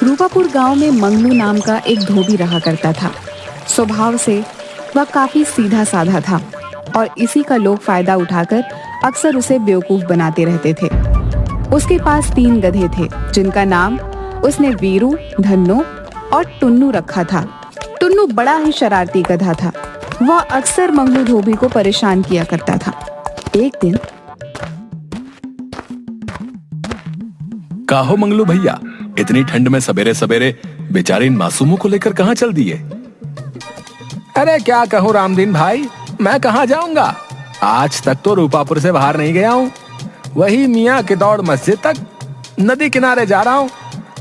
रूपापुर गांव में मंगलू नाम का एक धोबी रहा करता था। स्वभाव से वह काफी सीधा साधा था और इसी का लोग फायदा उठाकर अक्सर उसे बेवकूफ बनाते रहते थे। उसके पास 3 गधे थे जिनका नाम उसने वीरू, धन्नो और टुन्नू रखा था। टुन्नू बड़ा ही शरारती गधा था। वह अक्सर मंगलू धोबी को परेशान किया करता था। एक दिन, काहो मंगलू भैया, इतनी ठंड में सवेरे सवेरे बेचारे इन मासूमों को लेकर कहाँ चल दिए? अरे क्या कहूँ रामदीन भाई, मैं कहाँ जाऊंगा। आज तक तो रूपापुर से बाहर नहीं गया हूँ। वही मियाँ की दौड़ मस्जिद तक, नदी किनारे जा रहा हूँ।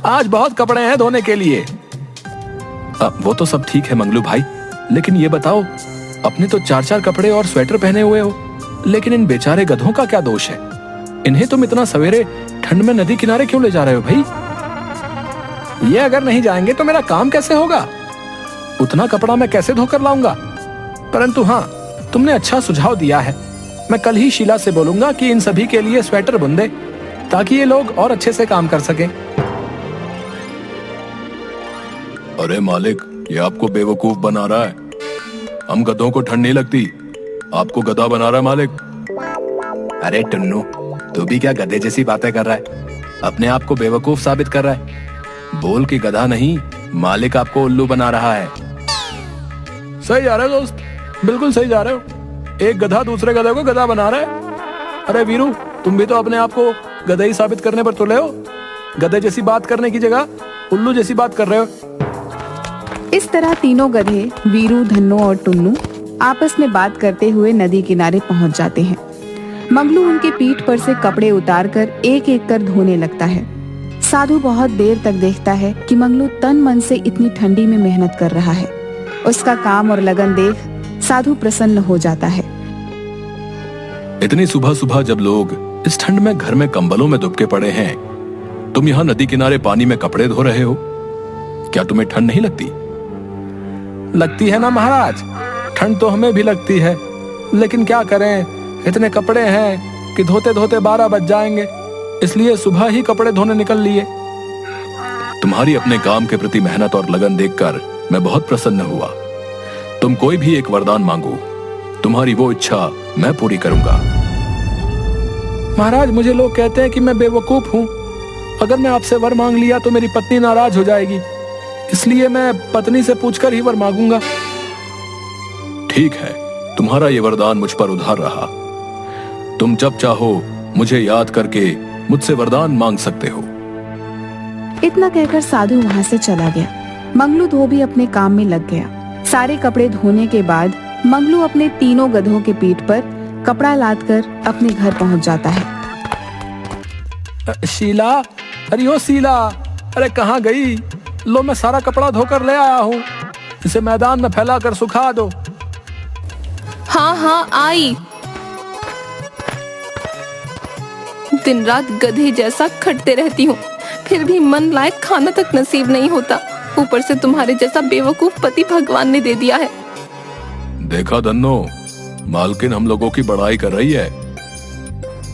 आज बहुत कपड़े हैं धोने के लिए। वो तो सब ठीक है मंगलू भाई, लेकिन ये बताओ, अपने तो 4-4 कपड़े और स्वेटर पहने हुए हो, लेकिन इन बेचारे गधों का क्या दोष है? इन्हें तुम इतना सवेरे ठंड में नदी किनारे क्यों ले जा रहे हो भाई? ये अगर नहीं जाएंगे तो मेरा काम कैसे होगा? उतना कपड़ा मैं कैसे धोकर लाऊंगा? परंतु हाँ, तुमने अच्छा सुझाव दिया है। मैं कल ही शीला से बोलूंगा कि इन सभी के लिए स्वेटर बुन दे, ताकि ये लोग और अच्छे से काम कर सकें। अरे मालिक, ये आपको बेवकूफ बना रहा है। हम गधों को ठंड नहीं लगती, आपको गधा बना रहा है मालिक। अरे टुन्नू, तू भी क्या गधे जैसी बातें कर रहा है? अपने आप को बेवकूफ साबित कर रहा है। बोल कि गधा नहीं, मालिक आपको उल्लू बना रहा है। सही जा रहे हो दोस्त, बिल्कुल सही जा रहे हो। एक गधा दूसरे गधे को गधा बना रहा है। अरे वीरू, तुम भी तो अपने आप को गधा ही साबित करने पर तुले हो। गधे जैसी बात करने की जगह उल्लू जैसी बात कर रहे हो। इस तरह तीनों गधे वीरू, धन्नो और टुन्नू आपस में बात करते हुए नदी किनारे पहुंच जाते हैं। मंगलू उनके पीठ पर से कपड़े उतारकर एक एक कर धोने लगता है। साधु बहुत देर तक देखता है कि मंगलू तन मन से इतनी ठंडी में मेहनत कर रहा है। उसका काम और लगन देख साधु प्रसन्न हो जाता है। इतनी सुबह सुबह जब लोग इस ठंड में घर में कंबलों में दुबके पड़े हैं, तुम यहाँ नदी किनारे पानी में कपड़े धो रहे हो। क्या तुम्हें ठंड नहीं लगती? लगती है ना महाराज, ठंड तो हमें भी लगती है, लेकिन क्या करें, इतने कपड़े हैं कि धोते धोते 12 बज जाएंगे। इसलिए सुबह ही कपड़े धोने निकल लिए। तुम्हारी अपने काम के प्रति मेहनत और लगन देखकर मैं बहुत प्रसन्न हुआ। तुम कोई भी एक वरदान मांगो, तुम्हारी वो इच्छा मैं पूरी करूंगा। महाराज, मुझे लोग कहते हैं कि मैं बेवकूफ हूँ। अगर मैं आपसे वर मांग लिया तो मेरी पत्नी नाराज हो जाएगी, इसलिए मैं पत्नी से पूछकर ही वर मांगूंगा। ठीक है, तुम्हारा ये वरदान मुझ पर उधार रहा। तुम जब चाहो मुझे याद करके मुझसे वरदान मांग सकते हो। इतना कहकर साधु वहां से चला गया। मंगलू धोबी अपने काम में लग गया। सारे कपड़े धोने के बाद मंगलू अपने तीनों गधों के पीठ पर कपड़ा लादकर अपने घर पहुंच जाता है। शीला, अरे ओ शीला, अरे कहाँ गई? लो, मैं सारा कपड़ा धोकर ले आया हूँ। इसे मैदान में फैलाकर सुखा दो। हाँ हाँ, आई। दिन रात गधे जैसा खटते रहती हूँ, फिर भी मन लायक खाना तक नसीब नहीं होता। ऊपर से तुम्हारे जैसा बेवकूफ पति भगवान ने दे दिया है। देखा धन्नो, मालकिन हम लोगों की बड़ाई कर रही है।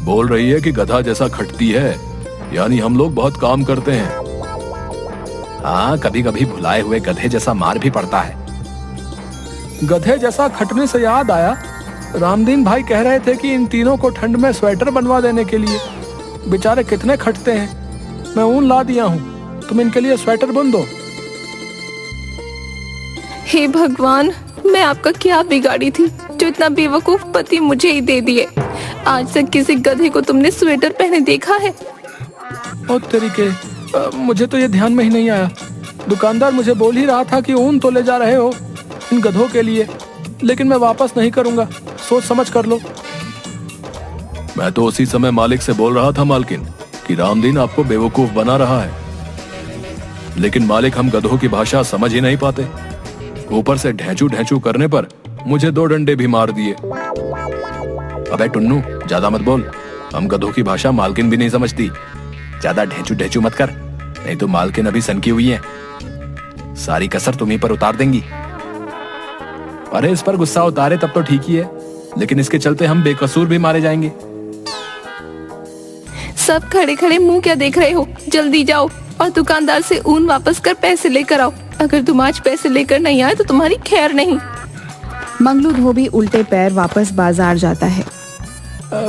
बोल रही है कि गधा जैसा खटती है, यानी हम लोग बहुत काम करते हैं। हाँ, कभी कभी भुलाए हुए गधे जैसा मार भी पड़ता है। गधे जैसा खटने से याद आया, रामदीन भाई कह रहे थे कि इन तीनों को ठंड में स्वेटर बनवा देने के लिए। बेचारे कितने खटते हैं। मैं ऊन ला दिया हूँ, तुम इनके लिए स्वेटर बुन दो। हे भगवान, मैं आपका क्या बिगाड़ी थी जो इतना बेवकूफ पति मुझे ही दे दिए। आज तक किसी गधे को तुमने स्वेटर पहने देखा है? ओ तरीके, मुझे तो ये ध्यान में ही नहीं आया। दुकानदार मुझे बोल ही रहा था कि ऊन तो ले जा रहे हो इन गधों के लिए, लेकिन मैं वापस नहीं करूंगा। सोच समझ कर लो। मैं तो उसी समय मालिक से बोल रहा था मालकिन कि रामदीन आपको बेवकूफ बना रहा है, लेकिन मालिक हम गधों की भाषा समझ ही नहीं पाते। ऊपर से ढेंचू ढेंचू करने पर मुझे 2 डंडे भी मार दिए। अबे टुन्नू, ज्यादा मत बोल। हम गधों की भाषा मालकिन भी नहीं समझती। ज्यादा ढेंचू ढेंचू मत कर, नहीं तो मालकिन अभी सनकी हुई है। सारी कसर तुम्हीं पर उतार देंगी। अरे इस पर गुस्सा उतारे तब तो ठीक ही है, लेकिन इसके चलते हम बेकसूर भी मारे जाएंगे। सब खड़े खड़े मुंह क्या देख रहे हो? जल्दी जाओ और दुकानदार से ऊन वापस कर पैसे लेकर आओ। अगर तुम आज पैसे लेकर नहीं आए तो तुम्हारी खैर नहीं। मंगलू धोबी उल्टे पैर वापस बाजार जाता है।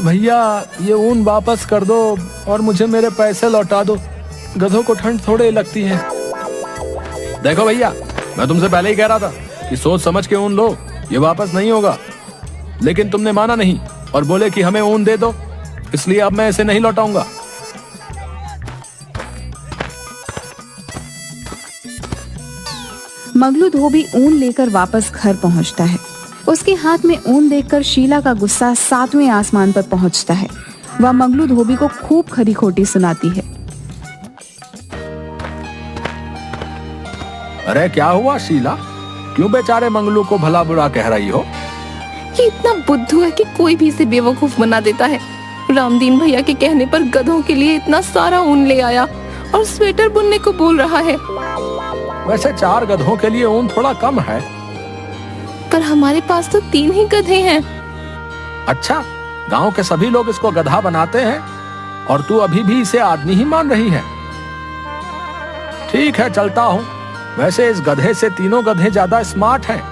भैया ये ऊन वापस कर दो और मुझे मेरे पैसे लौटा दो। गधों को ठंड थोड़े लगती है। देखो भैया, मैं तुमसे पहले ही कह रहा था कि सोच समझ के ऊन लो, ये वापस नहीं होगा। लेकिन तुमने माना नहीं और बोले कि हमें ऊन दे दो, इसलिए अब मैं इसे नहीं लौटाऊंगा। मंगलू धोबी ऊन लेकर वापस घर पहुंचता है। उसके हाथ में ऊन देखकर शीला का गुस्सा 7वें आसमान पर पहुंचता है। वह मंगलू धोबी को खूब खरी खोटी सुनाती है। अरे क्या हुआ शीला, क्यों बेचारे मंगलू को भला बुरा कह रही हो? ये इतना बुद्धू है कि कोई भी इसे बेवकूफ बना देता है। रामदीन भैया के कहने पर गधों के लिए इतना सारा ऊन ले आया और स्वेटर बुनने को बोल रहा है। वैसे 4 गधों के लिए ऊन थोड़ा कम है। पर हमारे पास तो 3 ही गधे हैं। अच्छा, गांव के सभी लोग इसको गधा बनाते हैं और तू अभी भी इसे आदमी ही मान रही है। ठीक है, चलता हूँ। वैसे इस गधे से 3 गधे ज्यादा स्मार्ट हैं।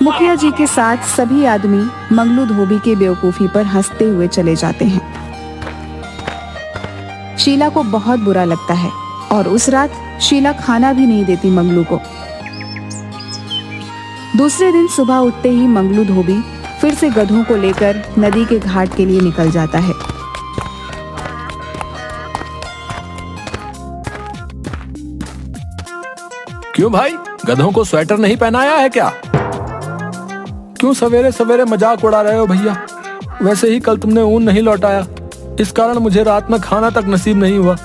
मुखिया जी के साथ सभी आदमी मंगलू धोबी के बेवकूफी पर हंसते हुए चले जाते हैं। शीला को बहुत बुरा लगता है और उस रात शीला खाना भी नहीं देती मंगलू को। दूसरे दिन सुबह उठते ही मंगलू धोबी फिर से गधों को लेकर नदी के घाट के लिए निकल जाता है। क्यों भाई, गधों को स्वेटर नहीं पहनाया है क्या? क्यों सवेरे सवेरे मजाक उड़ा रहे हो भैया? वैसे ही कल तुमने ऊन नहीं लौटाया, इस कारण मुझे रात में खाना तक नसीब नहीं हुआ।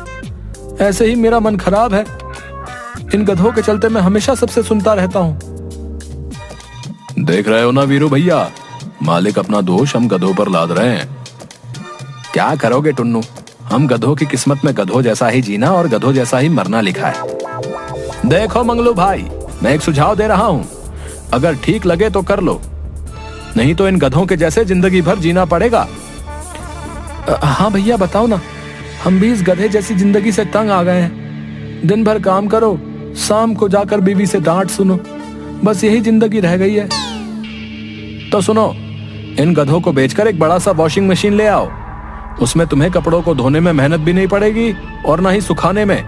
ऐसे ही मेरा मन खराब है। इन गधों के चलते मैं हमेशा सबसे सुनता रहता हूँ। देख रहे हो ना वीरू भैया, मालिक अपना दोष हम गधों पर लाद रहे हैं। क्या करोगे टुन्नू, हम गधों की किस्मत में गधों जैसा ही जीना और गधों जैसा ही मरना लिखा है। देखो मंगलू भाई, मैं एक सुझाव दे रहा हूँ, अगर ठीक लगे तो कर लो, नहीं तो इन गधों के जैसे जिंदगी भर जीना पड़ेगा। हाँ भैया बताओ ना, हम भी इस गधे जैसी जिंदगी से तंग आ गए हैं। दिन भर काम करो, शाम को जाकर बीवी से डांट सुनो, बस यही जिंदगी रह गई है। तो सुनो, इन गधों को बेचकर एक बड़ा सा वॉशिंग मशीन ले आओ। उसमें तुम्हें कपड़ों को धोने में मेहनत भी नहीं पड़ेगी और ना ही सुखाने में,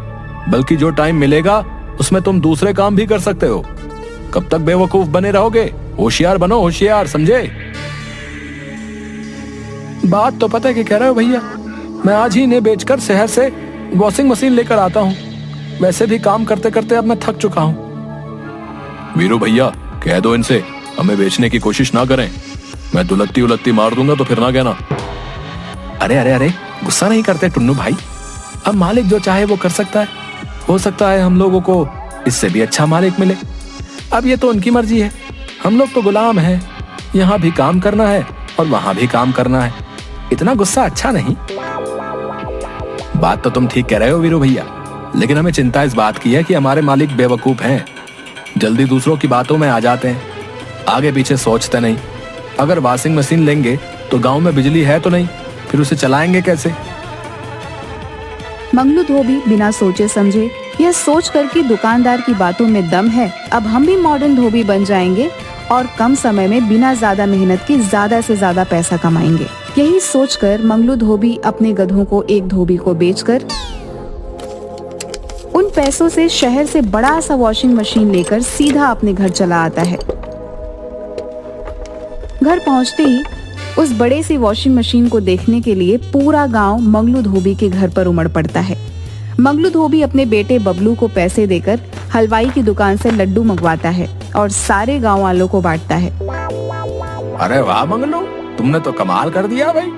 बल्कि जो टाइम मिलेगा उसमें तुम दूसरे काम भी कर सकते हो। कब तक बेवकूफ बने रहोगे? होशियार बनो, होशियार, समझे? बात तो पता है कि कह रहे हो भैया, मैं आज ही इन्हें बेचकर शहर से वॉशिंग मशीन लेकर आता हूँ। वैसे भी काम करते करते अब मैं थक चुका हूँ। वीरू भैया, कह दो इनसे हमें बेचने की कोशिश ना करें। मैं दुलत्ती उलत्ती मार दूंगा तो फिर ना कहना। अरे अरे अरे, गुस्सा नहीं करते टुन्नू भाई, अब मालिक जो चाहे वो कर सकता है। हो सकता है हम लोगों को इससे भी अच्छा मालिक मिले। अब ये तो उनकी मर्जी है, हम लोग तो गुलाम हैं। यहाँ भी काम करना है और वहां भी काम करना है। इतना गुस्सा अच्छा नहीं। बात तो तुम ठीक कह रहे हो वीरू भैया, लेकिन हमें चिंता इस बात की है कि हमारे मालिक बेवकूफ हैं, जल्दी दूसरों की बातों में आ जाते हैं, आगे पीछे सोचते नहीं। अगर वॉशिंग मशीन लेंगे तो गांव में बिजली है तो नहीं, फिर उसे चलाएंगे कैसे? मंगलू धोबी बिना सोचे समझे यह सोच कर कि दुकानदार की बातों में दम है, अब हम भी मॉडर्न धोबी बन जाएंगे और कम समय में बिना ज्यादा मेहनत के ज्यादा से ज्यादा पैसा कमाएंगे। यही सोचकर मंगलू धोबी अपने गधों को एक धोबी को बेचकर उन पैसों से शहर से बड़ा सा वॉशिंग मशीन लेकर सीधा अपने घर चला आता है। घर पहुंचते ही उस बड़े सी वॉशिंग मशीन को देखने के लिए पूरा गांव मंगलू धोबी के घर पर उमड़ पड़ता है। मंगलू धोबी अपने बेटे बबलू को पैसे देकर हलवाई की दुकान से लड्डू मंगवाता है और सारे गांव वालों को बांटता है। अरे वाह मंगलू, तुमने तो कमाल कर दिया भाई।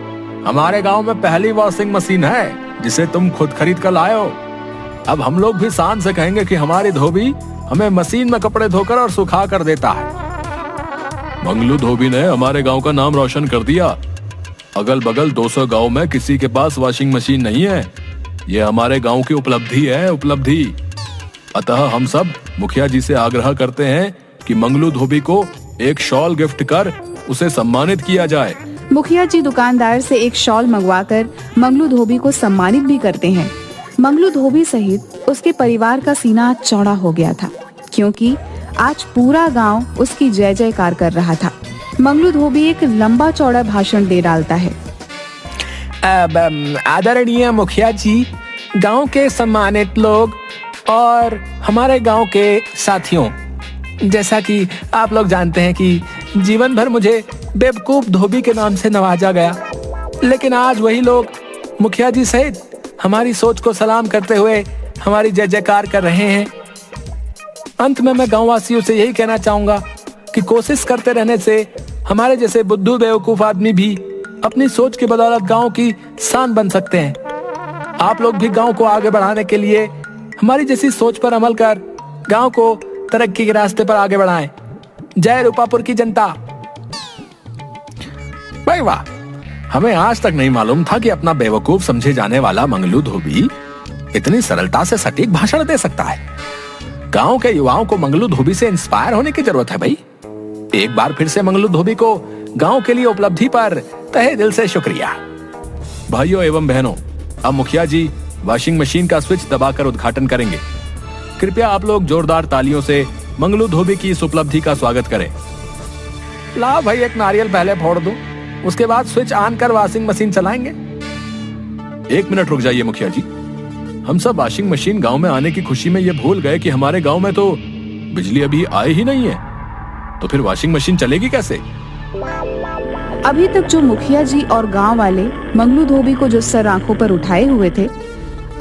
हमारे गांव में पहली वॉशिंग मशीन है जिसे तुम खुद खरीद कर लाए हो। अब हम लोग भी शान से कहेंगे कि हमारी धोबी हमें मशीन में कपड़े धोकर और सुखा कर देता है। मंगलू धोबी ने हमारे गांव का नाम रोशन कर दिया। अगल बगल 200 गांव में किसी के पास वॉशिंग मशीन नहीं है। ये हमारे गांव की उपलब्धि है, उपलब्धि। अतः हम सब मुखिया जी से आग्रह करते हैं कि मंगलू धोबी को एक शॉल गिफ्ट कर उसे सम्मानित किया जाए। मुखिया जी दुकानदार से एक शॉल मंगवाकर मंगलू धोबी को सम्मानित भी करते हैं। मंगलू धोबी सहित उसके परिवार का सीना चौड़ा हो गया था, क्योंकि आज पूरा गांव उसकी जय जयकार कर रहा था। मंगलू धोबी एक लंबा चौड़ा भाषण दे डालता है। आदरणीय मुखिया जी, गांव के सम्मानित लोग और हमारे गांव के साथियों, जैसा कि आप लोग जानते हैं कि जीवन भर मुझे बेवकूफ धोबी के नाम से नवाजा गया, लेकिन आज वही लोग मुखिया जी सहित हमारी सोच को सलाम करते हुए हमारी जय जयकार कर रहे हैं। अंत में मैं गांव वासियों से यही कहना चाहूंगा कि कोशिश करते रहने से हमारे जैसे बुद्धू बेवकूफ आदमी भी अपनी सोच की बदौलत गांव की शान बन सकते हैं। आप लोग भी गांव को आगे बढ़ाने के लिए हमारी जैसी सोच पर अमल कर गांव को तरक्की के रास्ते पर आगे बढ़ाएं। जय रूपापुर की जनता। भाई वाह, हमें आज तक नहीं मालूम था कि अपना बेवकूफ समझे जाने वाला मंगलू धोबी इतनी सरलता से सटीक भाषण दे सकता है। गांव के युवाओं को मंगलू धोबी से इंस्पायर होने की जरूरत है भाई। एक बार फिर से मंगलू धोबी को गांव के लिए उपलब्धि पर तहे दिल से शुक्रिया। भाइयों एवं बहनों, अब मुखिया जी वॉशिंग मशीन का स्विच दबाकर उद्घाटन करेंगे। कृपया आप लोग जोरदार तालियों से मंगलू धोबी की इस उपलब्धि का स्वागत करें। ला भाई, एक नारियल पहले फोड़ दो, उसके बाद स्विच ऑन कर वॉशिंग मशीन चलाएंगे। 1 मिनट रुक जाइए मुखिया जी। हम सब वॉशिंग मशीन गांव में आने की खुशी में ये भूल गए कि हमारे गांव में तो बिजली अभी आई ही नहीं है, तो फिर वॉशिंग मशीन चलेगी कैसे? अभी तक जो मुखिया जी और गांव वाले मंगलू धोबी को जो सर आंखों पर उठाए हुए थे,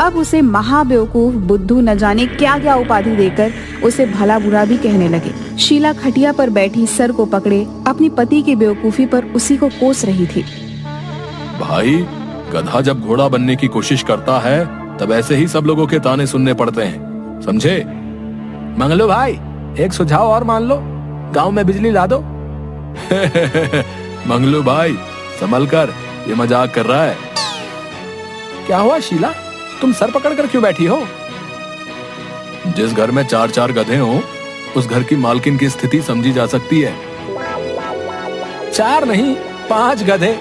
अब उसे महाबेवकूफ, बुद्धू, न जाने क्या क्या उपाधि देकर उसे भला बुरा भी कहने लगे। शीला खटिया पर बैठी सर को पकड़े अपनी पति की बेवकूफी पर उसी को कोस रही थी। भाई, गधा जब घोड़ा बनने की कोशिश करता है तब ऐसे ही सब लोगों के ताने सुनने पड़ते हैं, समझे? मंगलू भाई, एक सुझाव और मान लो, गांव में बिजली ला दो। मंगलू भाई, संभल कर, ये मजाक कर रहा है। क्या हुआ शीला, तुम सर पकड़कर क्यों बैठी हो? जिस घर में 4-4 गधे हों, उस घर की मालकिन की स्थिति समझी जा सकती है। 4 नहीं, 5 गधे,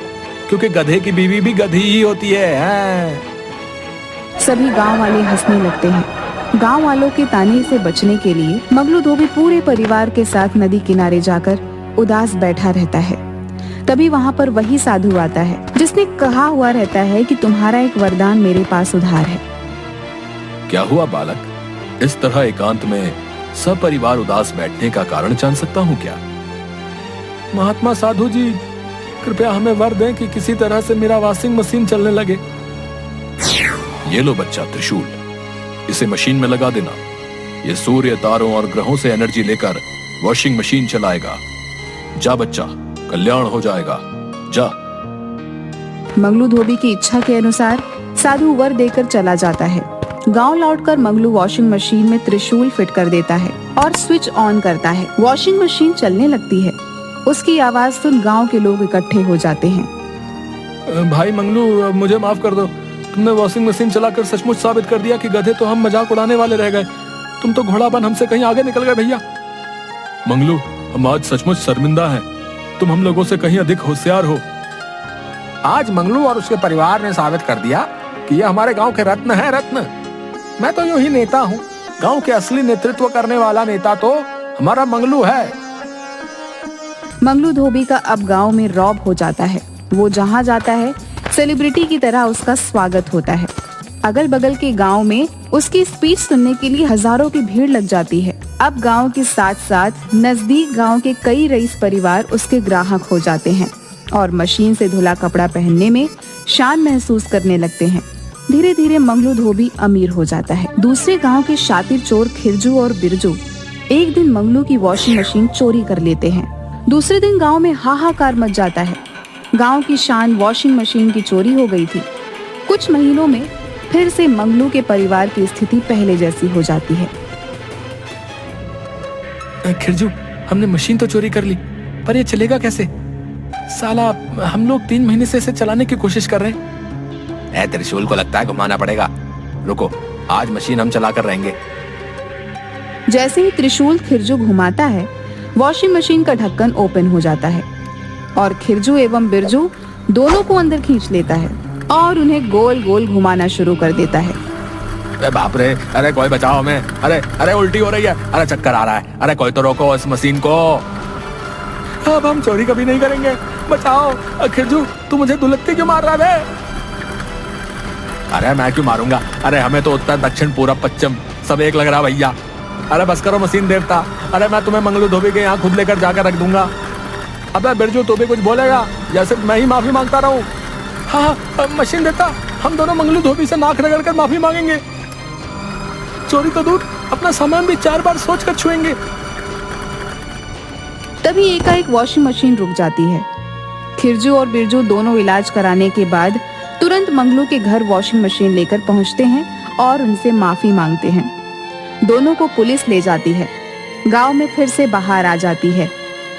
क्योंकि गधे की बीवी भी गधी ही होती है। सभी गांव वाले हंसने लगते हैं। गांव वालों के ताने से बचने के लिए मंगलू धोबी पूरे परिवार के साथ नदी किनारे जाकर उदास बैठा रहता है। तभी वहाँ पर वही साधु आता है जिसने कहा हुआ रहता है कि तुम्हारा एक वरदान मेरे पास उधार है। क्या हुआ बालक? इस तरह एकांत में सपरिवार उदास बैठने का कारण जान सकता हूँ क्या? महात्मा साधु जी, कृपया हमें वर दें कि किसी तरह से मेरा वॉशिंग मशीन चलने लगे। ये लो बच्चा त्रिशूल, इसे मशीन में लगा देना। ये सूर्य, तारों और ग्रहों से एनर्जी लेकर वॉशिंग मशीन चलाएगा। जा बच्चा, कल्याण हो जाएगा, जा। मंगलू धोबी की इच्छा के अनुसार साधु वर देकर चला जाता है। गांव लौटकर मंगलू वॉशिंग मशीन में त्रिशूल फिट कर देता है और स्विच ऑन करता है। वॉशिंग मशीन चलने लगती है। उसकी आवाज सुन गांव के लोग इकट्ठे हो जाते हैं। भाई मंगलू, मुझे माफ कर दो। तुमने वॉशिंग मशीन चलाकर सचमुच साबित कर दिया कि गधे तो हम मजाक उड़ाने वाले रह गए। तुम तो घोड़ा बन हमसे कहीं आगे निकल गए भैया। मंगलू, हम आज सचमुच शर्मिंदा हैं। तुम हम लोगों से कहीं अधिक होशियार हो। आज मंगलू और उसके परिवार ने साबित कर दिया कि ये हमारे गांव के रत्न हैं, रत्न। मैं तो यूं ही नेता हूँ। गांव के असली नेतृत्व करने वाला नेता तो हमारा मंगलू है। मंगलू धोबी का अब गांव में रौब हो जाता है। वो जहाँ जाता है सेलिब्रिटी की तरह उसका स्वागत होता है। अगल बगल के गांव में उसकी स्पीच सुनने के लिए हजारों की भीड़ लग जाती है। अब गांव के साथ साथ नजदीक गांव के कई रईस परिवार उसके ग्राहक हो जाते हैं और मशीन से धुला कपड़ा पहनने में शान महसूस करने लगते हैं। धीरे धीरे मंगलू धोबी अमीर हो जाता है। दूसरे गांव के शातिर चोर खिरजू और बिरजू एक दिन मंगलू की वॉशिंग मशीन चोरी कर लेते हैं। दूसरे दिन गांव में हाहाकार मच जाता है। गांव की शान वॉशिंग मशीन की चोरी हो गई थी। कुछ महीनों में फिर से मंगलू के परिवार की स्थिति पहले जैसी हो जाती है। खिरजू, हमने मशीन तो चोरी कर ली, पर ये चलेगा कैसे? साला, हम लोग 3 महीने से इसे चलाने की कोशिश कर रहे हैं। त्रिशूल को लगता है घुमाना पड़ेगा। रुको, आज मशीन हम चला कर रहेंगे। जैसे ही त्रिशूल खिरजू घुमाता है, वॉशिंग मशीन का ढक्कन ओपन हो जाता है और खिरजू एवं बिरजू दोनों को अंदर खींच लेता है और उन्हें गोल गोल घुमाना शुरू कर देता है। अरे बाप रे, अरे कोई बचाओ हमें, अरे अरे उल्टी हो रही है, अरे चक्कर आ रहा है, अरे कोई तो रोको इस मशीन को। अब हम चोरी कभी नहीं करेंगे, बचाओ। खिरजू तू मुझे दुलत्ती क्यों मार रहा है? अरे मैं क्यों मारूंगा, अरे हमें तो उत्तर दक्षिण पूरब पश्चिम सब एक लग रहा भैया। अरे बस करो मशीन देवता, अरे मैं तुम्हें मंगलू धोबी के यहाँ खुद लेकर जाकर रख दूंगा। अबे बिरजू तू भी कुछ बोलेगा या सिर्फ मैं ही माफी मांगता रहूं? हाँ मशीन देवता, हम दोनों मंगलू धोबी से नाक रगड़ कर माफी मांगेंगे। चोरी तो दूर, अपना सामान भी 4 बार सोच कर छुएंगे। तभी एकाएक वॉशिंग मशीन रुक जाती है। खिरजू और बिरजू दोनों इलाज कराने के बाद तुरंत मंगलू के घर वॉशिंग मशीन लेकर पहुंचते हैं और उनसे माफी मांगते हैं। दोनों को पुलिस ले जाती है। गांव में फिर से बाहर आ जाती है।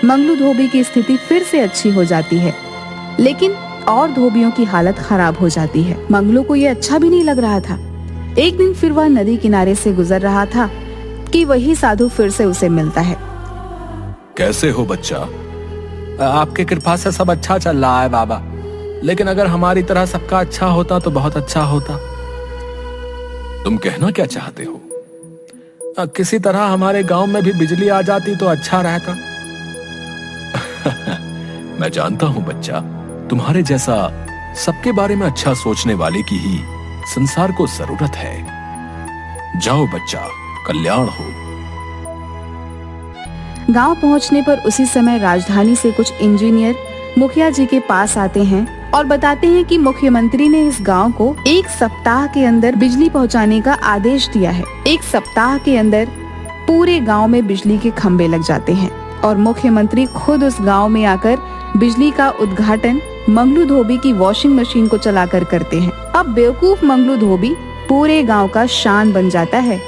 मंगलू धोबी की स्थिति फिर से अच्छी हो जाती है, लेकिन और धोबियों की हालत खराब हो जाती है। मंगलू को ये अच्छा भी नहीं लग रहा था। एक दिन फिर वह नदी किनारे से गुजर रहा था कि वही साधु फिर से उसे मिलता है। कैसे हो बच्चा? आपकी कृपा से सब अच्छा चल रहा है बाबा, लेकिन अगर हमारी तरह सबका अच्छा होता तो बहुत अच्छा होता। तुम कहना क्या चाहते हो? किसी तरह हमारे गांव में भी बिजली आ जाती तो अच्छा रहता। मैं जानता हूं बच्चा, तुम्हारे जैसा सबके बारे में अच्छा सोचने वाले की ही संसार को जरूरत है। जाओ बच्चा, कल्याण हो। गांव पहुंचने पर उसी समय राजधानी से कुछ इंजीनियर मुखिया जी के पास आते हैं और बताते हैं कि मुख्यमंत्री ने इस गांव को 1 सप्ताह के अंदर बिजली पहुंचाने का आदेश दिया है। 1 सप्ताह के अंदर पूरे गांव में बिजली के खंभे लग जाते हैं और मुख्यमंत्री खुद उस गांव में आकर बिजली का उद्घाटन मंगलू धोबी की वॉशिंग मशीन को चलाकर करते हैं। अब बेवकूफ मंगलू धोबी पूरे गांव का शान बन जाता है